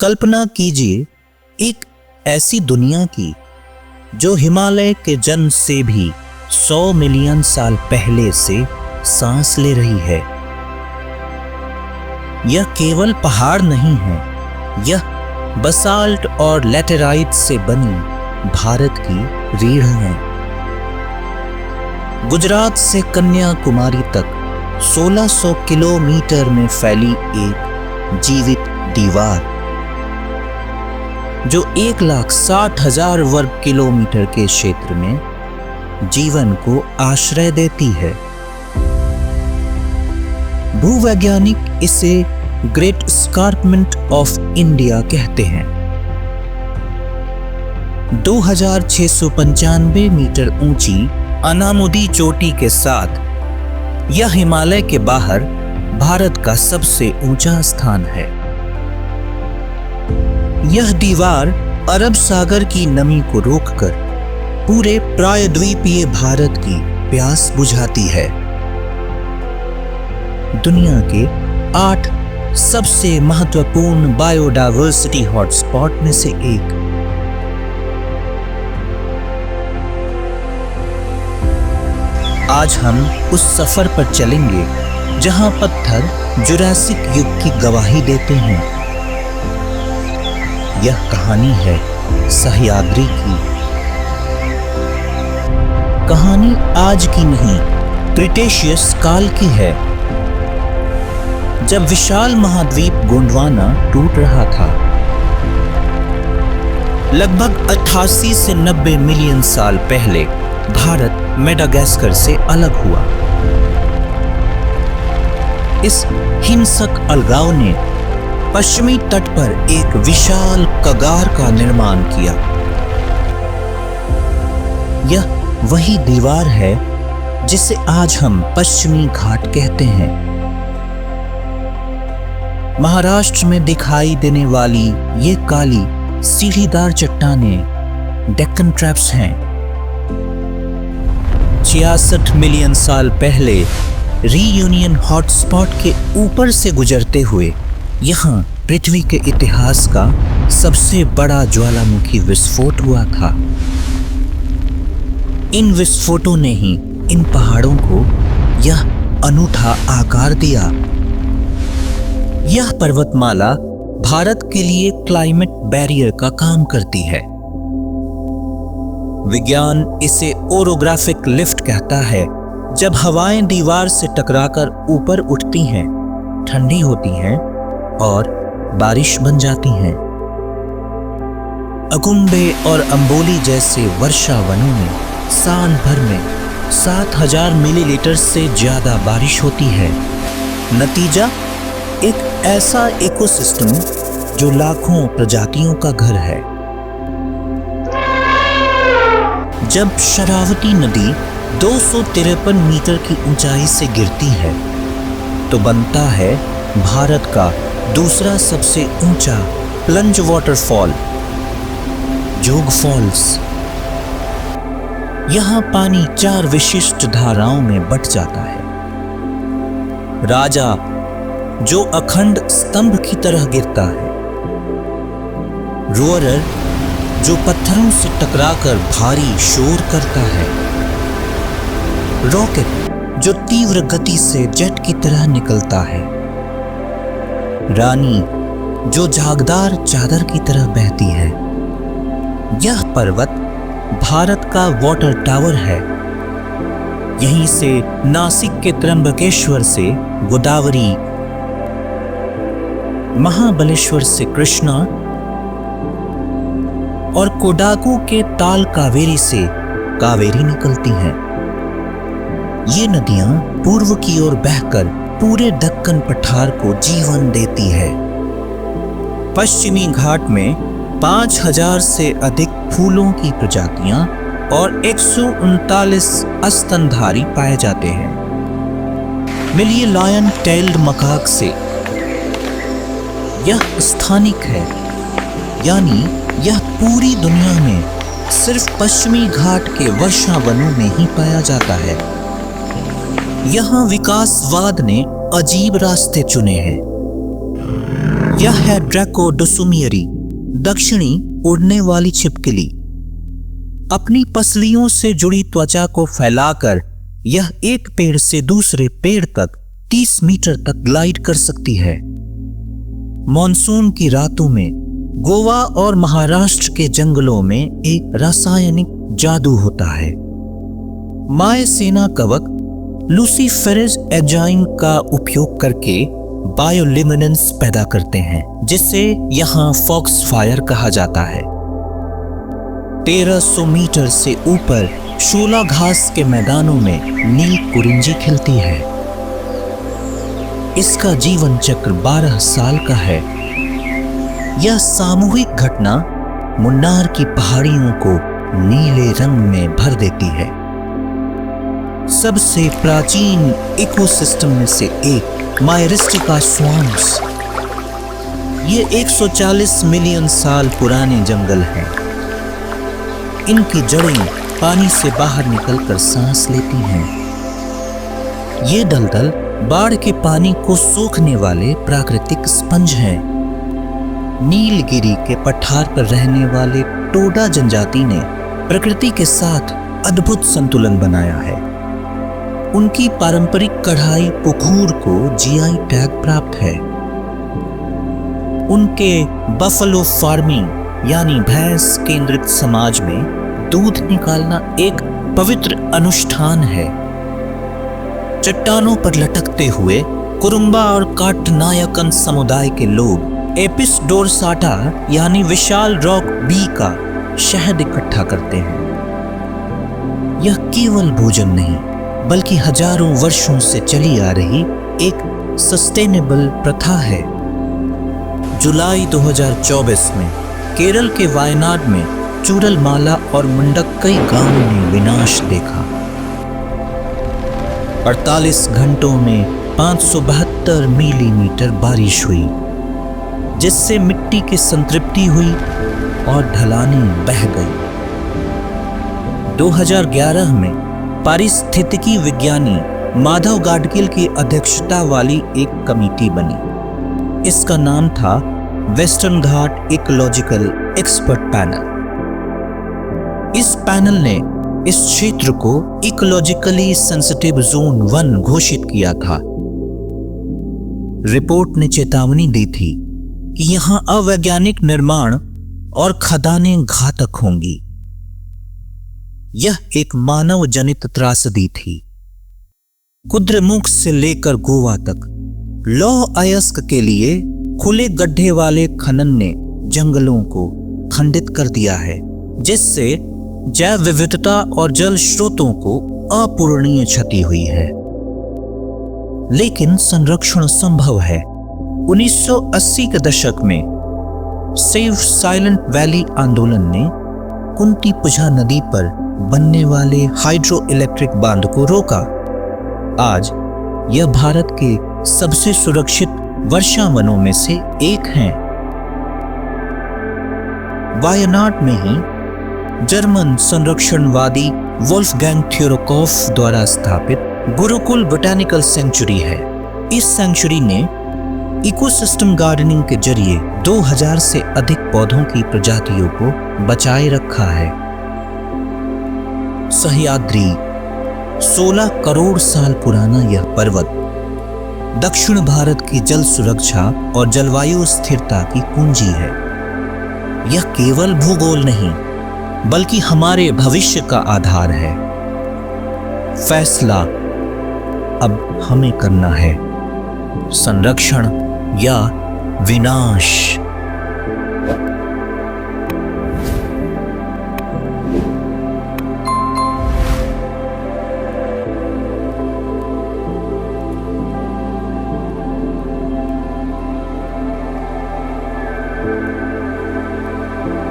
कल्पना कीजिए एक ऐसी दुनिया की जो हिमालय के जन्म से भी 100 मिलियन साल पहले से सांस ले रही है। यह केवल पहाड़ नहीं है, यह बसाल्ट और लैटेराइट से बनी भारत की रीढ़ है। गुजरात से कन्याकुमारी तक 1600 किलोमीटर में फैली एक जीवित दीवार जो 1,60,000 वर्ग किलोमीटर के क्षेत्र में जीवन को आश्रय देती है। भूवैज्ञानिक इसे ग्रेट एस्कार्पमेंट ऑफ इंडिया कहते हैं। 2695 मीटर ऊंची अनामुदी चोटी के साथ यह हिमालय के बाहर भारत का सबसे ऊंचा स्थान है। यह दीवार अरब सागर की नमी को रोककर पूरे प्रायद्वीपीय भारत की प्यास बुझाती है। दुनिया के 8 सबसे महत्वपूर्ण बायोडायवर्सिटी हॉटस्पॉट में से एक। आज हम उस सफर पर चलेंगे जहां पत्थर जुरासिक युग की गवाही देते हैं। यह कहानी है सह्याद्री की। कहानी आज की नहीं, क्रिटेशियस काल की है, जब विशाल महाद्वीप गोंडवाना टूट रहा था। लगभग 88 से 90 मिलियन साल पहले भारत मेडागास्कर से अलग हुआ। इस हिंसक अलगाव ने पश्चिमी तट पर एक विशाल कगार का निर्माण किया। यह वही दीवार है जिसे आज हम पश्चिमी घाट कहते हैं। महाराष्ट्र में दिखाई देने वाली ये काली सीढ़ीदार चट्टानें डेक्कन ट्रैप्स हैं। 66 मिलियन साल पहले रीयूनियन हॉटस्पॉट के ऊपर से गुजरते हुए यहाँ पृथ्वी के इतिहास का सबसे बड़ा ज्वालामुखी विस्फोट हुआ था। इन विस्फोटों ने ही इन पहाड़ों को यह अनूठा आकार दिया। यह पर्वतमाला भारत के लिए क्लाइमेट बैरियर का काम करती है। विज्ञान इसे ओरोग्राफिक लिफ्ट कहता है। जब हवाएं दीवार से टकराकर ऊपर उठती हैं, ठंडी होती हैं और बारिश बन जाती हैं। अगुम्बे और अंबोली जैसे वर्षा वनों में साल भर में 7,000 मिलीलीटर से ज्यादा बारिश होती है। नतीजा एक ऐसा इकोसिस्टम जो लाखों प्रजातियों का घर है। जब शरावती नदी 253 मीटर की ऊंचाई से गिरती है तो बनता है भारत का दूसरा सबसे ऊंचा प्लंज वाटरफॉल जोग फॉल्स। यहां पानी 4 विशिष्ट धाराओं में बट जाता है। राजा जो अखंड स्तंभ की तरह गिरता है, रोअरर जो पत्थरों से टकराकर भारी शोर करता है, रॉकेट जो तीव्र गति से जेट की तरह निकलता है, रानी जो झागदार चादर की तरह बहती है। यह पर्वत भारत का वाटर टावर है। यहीं से नासिक के त्र्यंबकेश्वर से गोदावरी, महाबलेश्वर से कृष्णा और कोडागु के ताल कावेरी से कावेरी निकलती हैं। ये नदियां पूर्व की ओर बहकर पूरे दक्कन पठार को जीवन देती है। पश्चिमी घाट में 5,000 से अधिक फूलों की प्रजातियां और 139 स्तनधारी पाए जाते हैं। मिलिए लायन टेल्ड मकाक से। यह स्थानिक है, यानी यह पूरी दुनिया में सिर्फ पश्चिमी घाट के वर्षा वनों में ही पाया जाता है। यहाँ विकासवाद ने अजीब रास्ते चुने हैं। यह है ड्रैको डोसुमियरी, दक्षिणी उड़ने वाली छिपकली। अपनी पसलियों से जुड़ी त्वचा को फैलाकर यह एक पेड़ से दूसरे पेड़ तक 30 मीटर तक ग्लाइड कर सकती है। मॉनसून की रातों में गोवा और महाराष्ट्र के जंगलों में एक रासायनिक जादू होता है। मायसेना कवक लूसीफेरस एजाइन का उपयोग करके बायोल्यूमिनेंस पैदा करते हैं, जिसे यहाँ फॉक्स फायर कहा जाता है। 1300 मीटर से ऊपर शोला घास के मैदानों में नील कुरिंजी खिलती है। इसका जीवन चक्र 12 साल का है। यह सामूहिक घटना मुन्नार की पहाड़ियों को नीले रंग में भर देती है। सबसे प्राचीन इकोसिस्टम में से एक मायरिस्टिका स्वाम्स। ये 140 मिलियन साल पुराने जंगल हैं। इनकी जड़ें पानी से बाहर निकलकर सांस लेती हैं। ये दलदल बाढ़ के पानी को सोखने वाले प्राकृतिक स्पंज हैं। नीलगिरी के पठार पर रहने वाले टोडा जनजाति ने प्रकृति के साथ अद्भुत संतुलन बनाया है। उनकी पारंपरिक कढ़ाई पुखूर को जीआई टैग प्राप्त है। उनके बफलो फार्मिंग यानी भैंस केंद्रित समाज में दूध निकालना एक पवित्र अनुष्ठान है। चट्टानों पर लटकते हुए कुरुम्बा और काटनायकन समुदाय के लोग एपिस डोरसाटा यानी विशाल रॉक बी का शहद इकट्ठा करते हैं। यह केवल भोजन नहीं बल्कि हजारों वर्षों से चली आ रही एक सस्टेनेबल प्रथा है। जुलाई 2024 में केरल के वायनाड में चूरलमाला और मुंडक्कई गांव ने विनाश देखा। 48 घंटों में 572 मिलीमीटर बारिश हुई, जिससे मिट्टी की संतृप्ति हुई और ढलानें बह गई। 2011 में पारिस्थितिकी विज्ञानी माधव गाडगिल की अध्यक्षता वाली एक कमेटी बनी। इसका नाम था वेस्टर्न घाट इकोलॉजिकल एक्सपर्ट पैनल। इस पैनल ने इस क्षेत्र को इकोलॉजिकली सेंसिटिव जोन 1 घोषित किया था। रिपोर्ट ने चेतावनी दी थी कि यहां अवैज्ञानिक निर्माण और खदानें घातक होंगी। यह एक मानव जनित त्रासदी थी। कुद्रेमुख से लेकर गोवा तक लौह अयस्क के लिए खुले गड्ढे वाले खनन ने जंगलों को खंडित कर दिया है, जिससे जैव विविधता और जल स्रोतों को अपूरणीय क्षति हुई है। लेकिन संरक्षण संभव है। 1980 के दशक में सेव साइलेंट वैली आंदोलन ने कुंतीपुझा नदी पर बनने वाले हाइड्रो इलेक्ट्रिक बांध को रोका। आज यह भारत के सबसे सुरक्षित वर्षा वनों में से एक हैं। वायनाड में ही जर्मन संरक्षणवादी वोल्फगैंग थ्योरोकॉफ द्वारा स्थापित गुरुकुल बोटैनिकल सेंचुरी है। इस सेंचुरी ने इकोसिस्टम गार्डनिंग के जरिए 2000 से अधिक पौधों की प्रजातियों को बचाए रखा है। सह्याद्री 16 करोड़ साल पुराना यह पर्वत दक्षिण भारत की जल सुरक्षा और जलवायु स्थिरता की कुंजी है। यह केवल भूगोल नहीं बल्कि हमारे भविष्य का आधार है। फैसला अब हमें करना है, संरक्षण या विनाश।